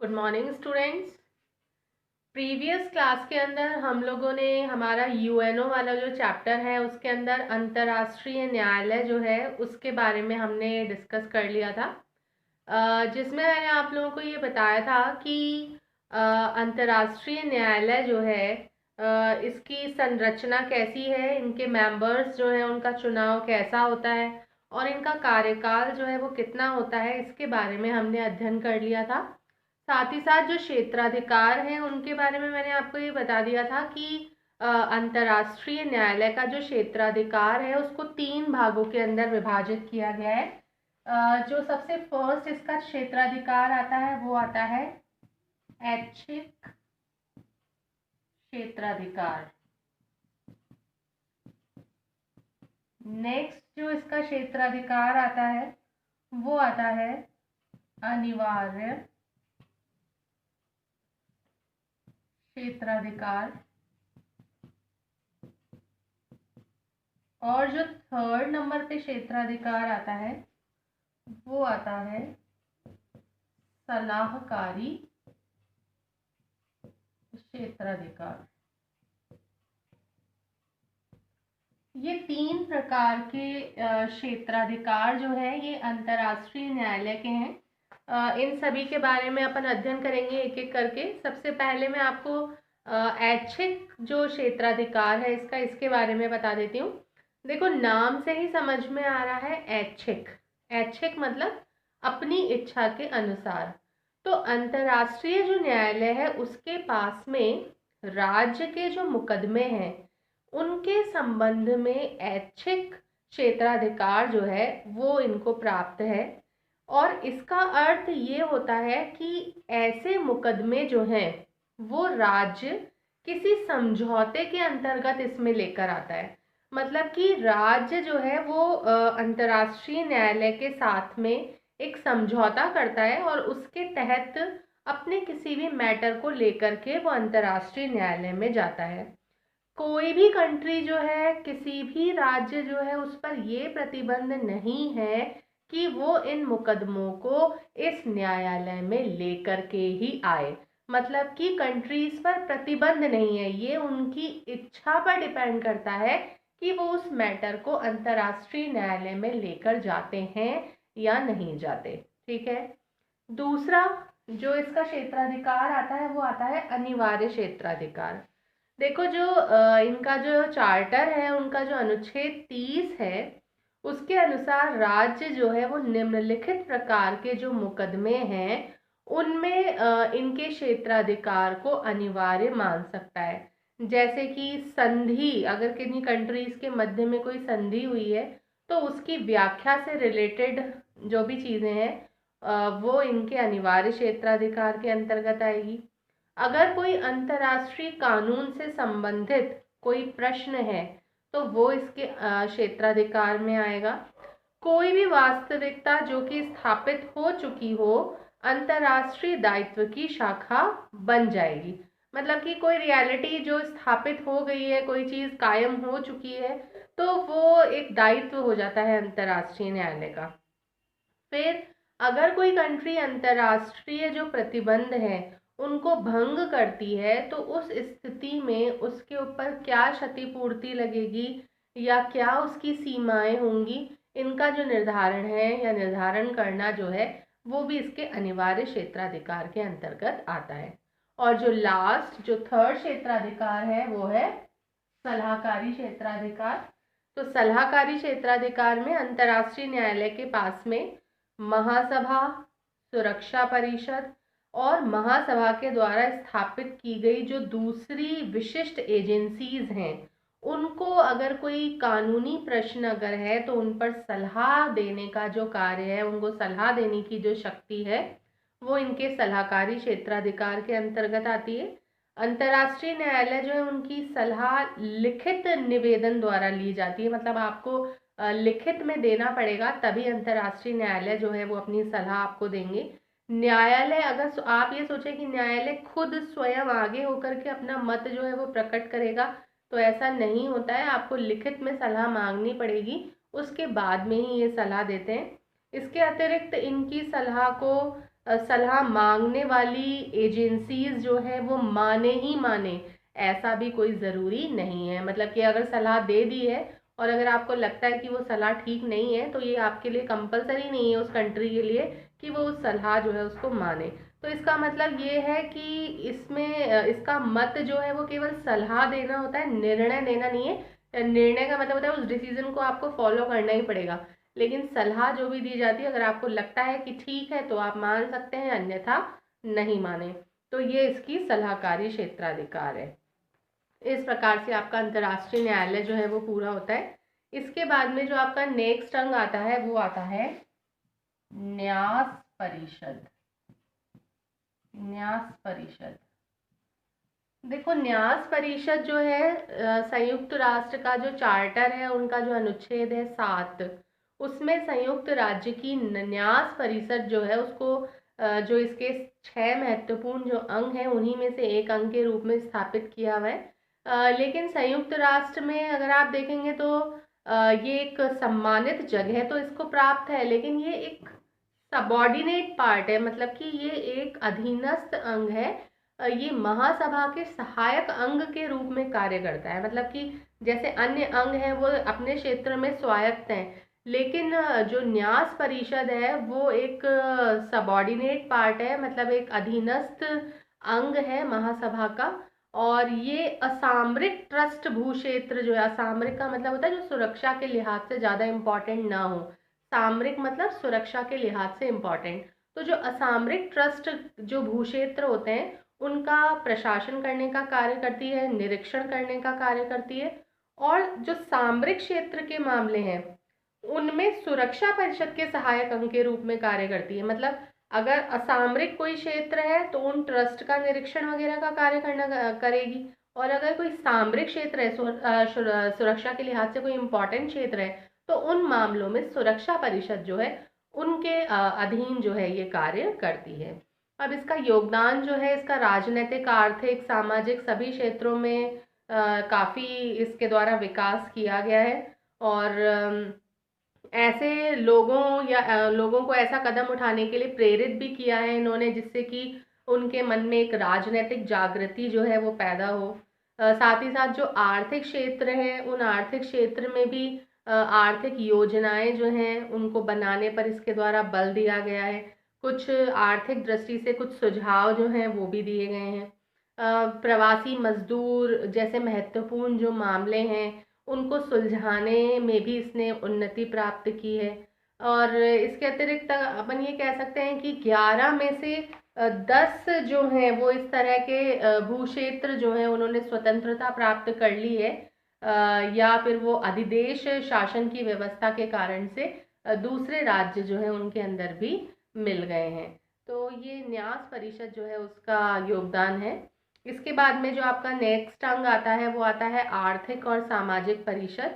Good morning students. Previous class के अंदर हम लोगों ने हमारा यूएनओ वाला जो चैप्टर है उसके अंदर अंतर्राष्ट्रीय न्यायालय जो है उसके बारे में हमने डिस्कस कर लिया था, जिसमें मैंने आप लोगों को ये बताया था कि अंतर्राष्ट्रीय न्यायालय जो है इसकी संरचना कैसी है, इनके मेंबर्स जो है उनका चुनाव कैसा होता है और इनका कार्यकाल जो है वो कितना होता है, इसके बारे में हमने अध्ययन कर लिया था। साथ ही साथ जो क्षेत्राधिकार हैं उनके बारे में मैंने आपको ये बता दिया था कि अंतर्राष्ट्रीय न्यायालय का जो क्षेत्राधिकार है उसको 3 भागों के अंदर विभाजित किया गया है। जो सबसे फर्स्ट इसका क्षेत्राधिकार आता है वो आता है ऐच्छिक क्षेत्राधिकार। नेक्स्ट जो इसका क्षेत्राधिकार आता है वो आता है अनिवार्य क्षेत्राधिकार। और जो थर्ड नंबर पे क्षेत्राधिकार आता है वो आता है सलाहकारी क्षेत्राधिकार। ये 3 प्रकार के क्षेत्राधिकार जो है ये अंतर्राष्ट्रीय न्यायालय के हैं। इन सभी के बारे में अपन अध्ययन करेंगे एक एक करके। सबसे पहले मैं आपको ऐच्छिक जो क्षेत्राधिकार है इसके बारे में बता देती हूँ। देखो, नाम से ही समझ में आ रहा है ऐच्छिक। ऐच्छिक मतलब अपनी इच्छा के अनुसार। तो अंतर्राष्ट्रीय जो न्यायालय है उसके पास में राज्य के जो मुकदमे हैं उनके संबंध में ऐच्छिक क्षेत्राधिकार जो है वो इनको प्राप्त है। और इसका अर्थ ये होता है कि ऐसे मुकदमे जो हैं वो राज्य किसी समझौते के अंतर्गत इसमें लेकर आता है। मतलब कि राज्य जो है वो अंतर्राष्ट्रीय न्यायालय के साथ में एक समझौता करता है और उसके तहत अपने किसी भी मैटर को लेकर के वो अंतर्राष्ट्रीय न्यायालय में जाता है। कोई भी कंट्री जो है, किसी भी राज्य जो है, उस पर ये प्रतिबंध नहीं है कि वो इन मुकदमों को इस न्यायालय में लेकर के ही आए। मतलब कि कंट्रीज पर प्रतिबंध नहीं है, ये उनकी इच्छा पर डिपेंड करता है कि वो उस मैटर को अंतर्राष्ट्रीय न्यायालय में लेकर जाते हैं या नहीं जाते। ठीक है। दूसरा जो इसका क्षेत्राधिकार आता है वो आता है अनिवार्य क्षेत्राधिकार। देखो, जो इनका जो चार्टर है उनका जो अनुच्छेद 30 है उसके अनुसार राज्य जो है वो निम्नलिखित प्रकार के जो मुकदमे हैं उनमें इनके क्षेत्राधिकार को अनिवार्य मान सकता है। जैसे कि संधि, अगर किन्हीं कंट्रीज के मध्य में कोई संधि हुई है तो उसकी व्याख्या से रिलेटेड जो भी चीज़ें हैं वो इनके अनिवार्य क्षेत्राधिकार के अंतर्गत आएगी। अगर कोई अंतर्राष्ट्रीय कानून से संबंधित कोई प्रश्न है तो वो इसके क्षेत्राधिकार में आएगा। कोई भी वास्तविकता जो कि स्थापित हो चुकी हो अंतर्राष्ट्रीय दायित्व की शाखा बन जाएगी। मतलब कि कोई रियलिटी जो स्थापित हो गई है, कोई चीज़ कायम हो चुकी है, तो वो एक दायित्व हो जाता है अंतर्राष्ट्रीय न्यायालय का। फिर अगर कोई कंट्री अंतर्राष्ट्रीय जो प्रतिबंध है उनको भंग करती है तो उस स्थिति में उसके ऊपर क्या क्षतिपूर्ति लगेगी या क्या उसकी सीमाएं होंगी, इनका जो निर्धारण है या निर्धारण करना जो है वो भी इसके अनिवार्य क्षेत्राधिकार के अंतर्गत आता है। और जो लास्ट जो थर्ड क्षेत्राधिकार है वो है सलाहकारी क्षेत्राधिकार। तो सलाहकारी क्षेत्राधिकार में अंतर्राष्ट्रीय न्यायालय के पास में महासभा, सुरक्षा परिषद और महासभा के द्वारा स्थापित की गई जो दूसरी विशिष्ट एजेंसीज हैं उनको अगर कोई कानूनी प्रश्न अगर है तो उन पर सलाह देने का जो कार्य है, उनको सलाह देने की जो शक्ति है वो इनके सलाहकारी क्षेत्राधिकार के अंतर्गत आती है। अंतर्राष्ट्रीय न्यायालय जो है उनकी सलाह लिखित निवेदन द्वारा ली जाती है। मतलब आपको लिखित में देना पड़ेगा तभी अंतर्राष्ट्रीय न्यायालय जो है वो अपनी सलाह आपको देंगे। न्यायालय, अगर आप ये सोचें कि न्यायालय खुद स्वयं आगे होकर के अपना मत जो है वो प्रकट करेगा, तो ऐसा नहीं होता है। आपको लिखित में सलाह मांगनी पड़ेगी, उसके बाद में ही ये सलाह देते हैं। इसके अतिरिक्त इनकी सलाह को सलाह मांगने वाली एजेंसीज जो है वो माने ही माने, ऐसा भी कोई ज़रूरी नहीं है। मतलब कि अगर सलाह दे दी है और अगर आपको लगता है कि वो सलाह ठीक नहीं है, तो ये आपके लिए कंपलसरी नहीं है उस कंट्री के लिए कि वो उस सलाह जो है उसको माने। तो इसका मतलब ये है कि इसमें इसका मत जो है वो केवल सलाह देना होता है, निर्णय देना नहीं है। निर्णय का मतलब होता है उस डिसीजन को आपको फॉलो करना ही पड़ेगा, लेकिन सलाह जो भी दी जाती है अगर आपको लगता है कि ठीक है तो आप मान सकते हैं, अन्यथा नहीं माने। तो ये इसकी सलाहकारी क्षेत्राधिकार है। इस प्रकार से आपका अंतर्राष्ट्रीय न्यायालय जो है वो पूरा होता है। इसके बाद में जो आपका नेक्स्ट अंग आता है वो आता है न्यास परिषद। न्यास परिषद, देखो न्यास परिषद जो है संयुक्त राष्ट्र का जो चार्टर है, उनका जो अनुच्छेद है 7, उसमें संयुक्त राज्य की न्यास परिषद जो है उसको जो इसके 6 महत्वपूर्ण जो अंग हैं उन्हीं में से एक अंग के रूप में स्थापित किया हुआ है। लेकिन संयुक्त राष्ट्र में अगर आप देखेंगे तो ये एक सम्मानित जगह तो इसको प्राप्त है, लेकिन ये एक सबॉर्डिनेट पार्ट है, मतलब कि ये एक अधीनस्थ अंग है। ये महासभा के सहायक अंग के रूप में कार्य करता है। मतलब कि जैसे अन्य अंग हैं वो अपने क्षेत्र में स्वायत्त हैं, लेकिन जो न्यास परिषद है वो एक सबॉर्डिनेट पार्ट है, मतलब एक अधीनस्थ अंग है महासभा का। और ये असामरिक ट्रस्ट भूक्षेत्र जो है, असामरिक का मतलब होता है जो सुरक्षा के लिहाज से ज़्यादा इम्पोर्टेंट ना हो, सामरिक मतलब सुरक्षा के लिहाज से इम्पोर्टेंट। तो जो असामरिक ट्रस्ट जो भूक्षेत्र होते हैं उनका प्रशासन करने का कार्य करती है, निरीक्षण करने का कार्य करती है। और जो सामरिक क्षेत्र के मामले हैं उनमें सुरक्षा परिषद के सहायक अंग के रूप में कार्य करती है। मतलब अगर असामरिक कोई क्षेत्र है तो उन ट्रस्ट का निरीक्षण वगैरह का कार्य करना करेगी, और अगर कोई सामरिक क्षेत्र है, सुरक्षा के लिहाज से कोई इम्पोर्टेंट क्षेत्र है, तो उन मामलों में सुरक्षा परिषद जो है उनके अधीन जो है ये कार्य करती है। अब इसका योगदान जो है, इसका राजनीतिक, आर्थिक, सामाजिक सभी क्षेत्रों में काफ़ी इसके द्वारा विकास किया गया है। और ऐसे लोगों या लोगों को ऐसा कदम उठाने के लिए प्रेरित भी किया है इन्होंने, जिससे कि उनके मन में एक राजनीतिक जागृति जो है वो पैदा हो। साथ ही साथ जो आर्थिक क्षेत्र है उन आर्थिक क्षेत्र में भी आर्थिक योजनाएं जो हैं उनको बनाने पर इसके द्वारा बल दिया गया है। कुछ आर्थिक दृष्टि से कुछ सुझाव जो हैं वो भी दिए गए हैं। प्रवासी मजदूर जैसे महत्वपूर्ण जो मामले हैं उनको सुलझाने में भी इसने उन्नति प्राप्त की है। और इसके अतिरिक्त अपन ये कह सकते हैं कि 11 में से 10 जो हैं वो इस तरह के भूक्षेत्र जो हैं उन्होंने स्वतंत्रता प्राप्त कर ली है, या फिर वो अधिदेश शासन की व्यवस्था के कारण से दूसरे राज्य जो है उनके अंदर भी मिल गए हैं। तो ये न्यास परिषद जो है उसका योगदान है। इसके बाद में जो आपका नेक्स्ट अंग आता है वो आता है आर्थिक और सामाजिक परिषद।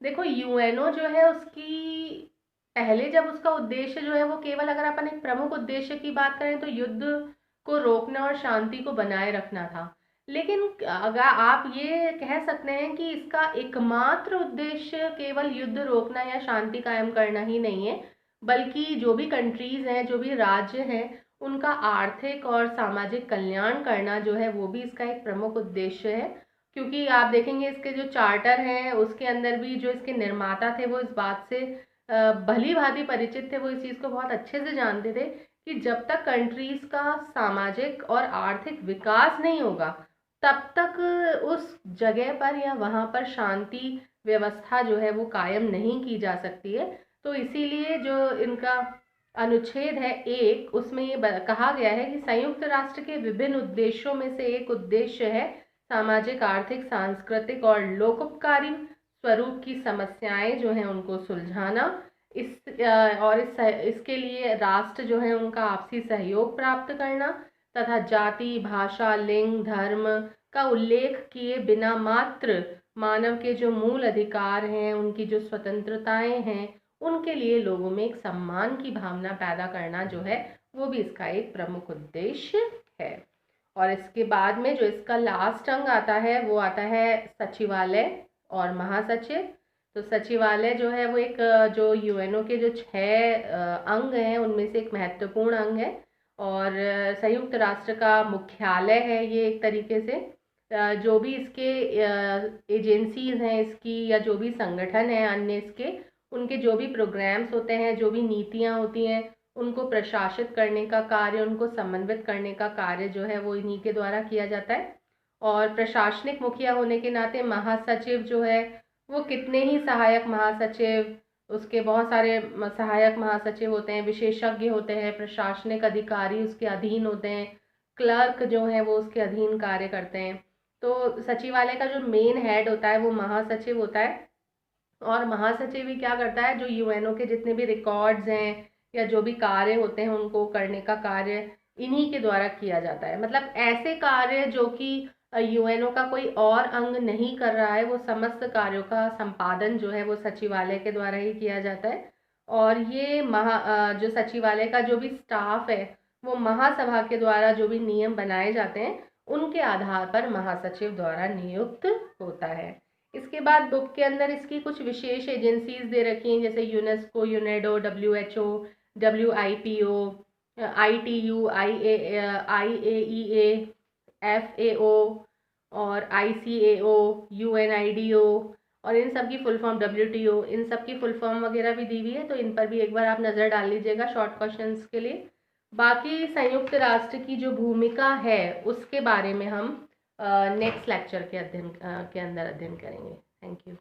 देखो यूएनओ जो है उसकी पहले जब उसका उद्देश्य जो है वो केवल, अगर अपन एक प्रमुख उद्देश्य की बात करें तो युद्ध को रोकना और शांति को बनाए रखना था। लेकिन अगर आप ये कह सकते हैं कि इसका एकमात्र उद्देश्य केवल युद्ध रोकना या शांति कायम करना ही नहीं है, बल्कि जो भी कंट्रीज हैं, जो भी राज्य हैं, उनका आर्थिक और सामाजिक कल्याण करना जो है वो भी इसका एक प्रमुख उद्देश्य है। क्योंकि आप देखेंगे इसके जो चार्टर हैं उसके अंदर भी जो इसके निर्माता थे वो इस बात से भली भांति परिचित थे, वो इस चीज़ को बहुत अच्छे से जानते थे कि जब तक कंट्रीज का सामाजिक और आर्थिक विकास नहीं होगा तब तक उस जगह पर या वहाँ पर शांति व्यवस्था जो है वो कायम नहीं की जा सकती है। तो इसीलिए जो इनका अनुच्छेद है 1, उसमें ये कहा गया है कि संयुक्त राष्ट्र के विभिन्न उद्देश्यों में से एक उद्देश्य है सामाजिक, आर्थिक, सांस्कृतिक और लोकोपकारी स्वरूप की समस्याएं जो हैं उनको सुलझाना। इसके लिए राष्ट्र जो है उनका आपसी सहयोग प्राप्त करना तथा जाति, भाषा, लिंग, धर्म का उल्लेख किए बिना मात्र मानव के जो मूल अधिकार हैं, उनकी जो स्वतंत्रताएं हैं, उनके लिए लोगों में एक सम्मान की भावना पैदा करना जो है वो भी इसका एक प्रमुख उद्देश्य है। और इसके बाद में जो इसका लास्ट अंग आता है वो आता है सचिवालय और महासचिव। तो सचिवालय जो है वो एक जो यूएनओ के जो 6 अंग हैं उनमें से एक महत्वपूर्ण अंग है। और संयुक्त राष्ट्र का मुख्यालय है ये एक तरीके से। जो भी इसके एजेंसीज हैं इसकी, या जो भी संगठन है अन्य इसके, उनके जो भी प्रोग्राम्स होते हैं, जो भी नीतियाँ होती हैं, उनको प्रशासित करने का कार्य, उनको समन्वित करने का कार्य जो है वो इन्हीं के द्वारा किया जाता है। और प्रशासनिक मुखिया होने के नाते महासचिव जो है वो कितने ही सहायक महासचिव, उसके बहुत सारे सहायक महासचिव होते हैं, विशेषज्ञ होते हैं, प्रशासनिक अधिकारी उसके अधीन होते हैं, क्लर्क जो है वो उसके अधीन कार्य करते हैं। तो सचिवालय का जो मेन हेड होता है वो महासचिव होता है। और महासचिव ही क्या करता है, जो यूएनओ के जितने भी रिकॉर्ड्स हैं या जो भी कार्य होते हैं उनको करने का कार्य इन्हीं के द्वारा किया जाता है। मतलब ऐसे कार्य जो कि यूएनओ का कोई और अंग नहीं कर रहा है, वो समस्त कार्यों का संपादन जो है वो सचिवालय के द्वारा ही किया जाता है। और ये जो सचिवालय का जो भी स्टाफ है वो महासभा के द्वारा जो भी नियम बनाए जाते हैं उनके आधार पर महासचिव द्वारा नियुक्त होता है। इसके बाद बुक के अंदर इसकी कुछ विशेष एजेंसीज दे रखी हैं, जैसे UNESCO, यूनेडो, WHO, WIPO, ITU, IAEA, FAO और ICAO, UNIDO, और इन सब की फुल फॉर्म WTO, इन सब की फुल फॉर्म वगैरह भी दी हुई है, तो इन पर भी एक बार आप नज़र डाल लीजिएगा शॉर्ट क्वेश्चंस के लिए। बाकी संयुक्त राष्ट्र की जो भूमिका है उसके बारे में हम नेक्स्ट लेक्चर के अंदर अध्ययन करेंगे। Thank you.